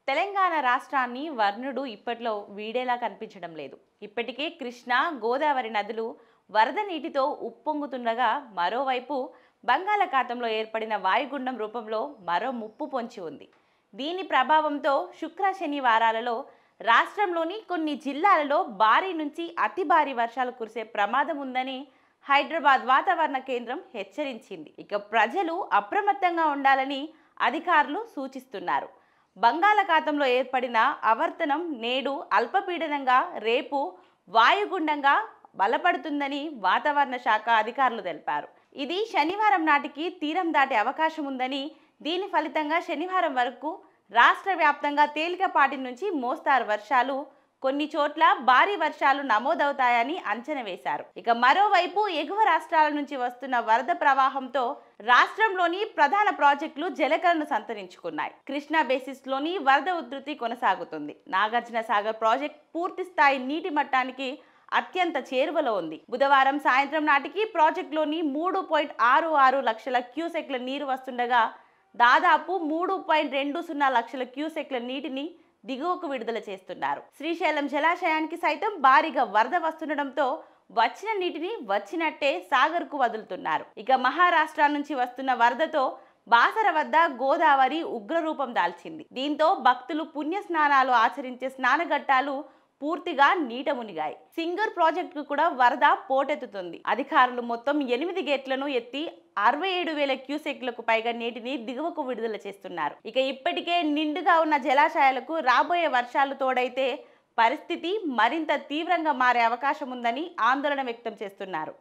తెలంగాణ రాష్ట్రాన్ని వర్ణుడు ఇప్పట్లో వీడేలా కనిపించడం లేదు. ఇప్పటికే కృష్ణా, గోదావరి నదులు వరద నీటితో ఉప్పొంగుతుండగా మరోవైపు బంగాళాఖాతంలో ఏర్పడిన వాయుగుండం రూపంలో మరో ముప్పు పొంచి ఉంది. దీని ప్రభావంతో శుక్ర శనివారాలలో రాష్ట్రంలోని కొన్ని జిల్లాలలో భారీ నుంచి అతి భారీ వర్షాలు కురిసే ప్రమాదం ఉందని హైదరాబాద్ వాతావరణ కేంద్రం హెచ్చరించింది. ఇక ప్రజలు అప్రమత్తంగా ఉండాలని అధికారులు సూచిస్తున్నారు. బంగాళాఖాతంలో ఏర్పడిన ఆవర్తనం నేడు అల్పపీడనంగా రేపు వాయుగుండంగా బలపడుతుందని వాతావరణ శాఖ అధికారులు తెలిపారు. ఇది శనివారం నాటికి తీరం దాటే అవకాశం ఉందని, దీని ఫలితంగా శనివారం వరకు రాష్ట్ర వ్యాప్తంగా తేలికపాటి నుంచి మోస్తారు వర్షాలు, కొన్ని చోట్ల భారీ వర్షాలు నమోదవుతాయని అంచనా వేశారు. ఇక మరోవైపు ఎగువ రాష్ట్రాల నుంచి వస్తున్న వరద ప్రవాహంతో రాష్ట్రంలోని ప్రధాన ప్రాజెక్టులు జలకలను సంతరించుకున్నాయి. కృష్ణా బేసిస్ లోని వరద ఉధృతి కొనసాగుతుంది. నాగార్జున సాగర్ ప్రాజెక్ట్ పూర్తి స్థాయి నీటి మట్టానికి అత్యంత చేరువలో ఉంది. బుధవారం సాయంత్రం నాటికి ప్రాజెక్టులోని 3.66 లక్షల క్యూసెక్ల నీరు వస్తుండగా దాదాపు 3.20 లక్షల క్యూసెక్ల నీటిని దిగువకు విడుదల చేస్తున్నారు. శ్రీశైలం జలాశయానికి సైతం భారీగా వరద వస్తుండటంతో వచ్చిన నీటిని వచ్చినట్టే సాగర్కు వదులుతున్నారు. ఇక మహారాష్ట్ర నుంచి వస్తున్న వరదతో బాసర వద్ద గోదావరి ఉగ్రరూపం దాల్చింది. దీంతో భక్తులు పుణ్య స్నానాలు ఆచరించే స్నానఘట్టాలు పూర్తిగా నీట మునిగాయి. సింగూర్ ప్రాజెక్టుకు కూడా వరద పోటెత్తుతుంది. అధికారులు మొత్తం 8 గేట్లను ఎత్తి 67,000 క్యూసెక్లకు పైగా నీటిని దిగువకు విడుదల చేస్తున్నారు. ఇక ఇప్పటికే నిండుగా ఉన్న జలాశయాలకు రాబోయే వర్షాలు తోడైతే పరిస్థితి మరింత తీవ్రంగా మారే అవకాశం ఉందని ఆందోళన వ్యక్తం చేస్తున్నారు.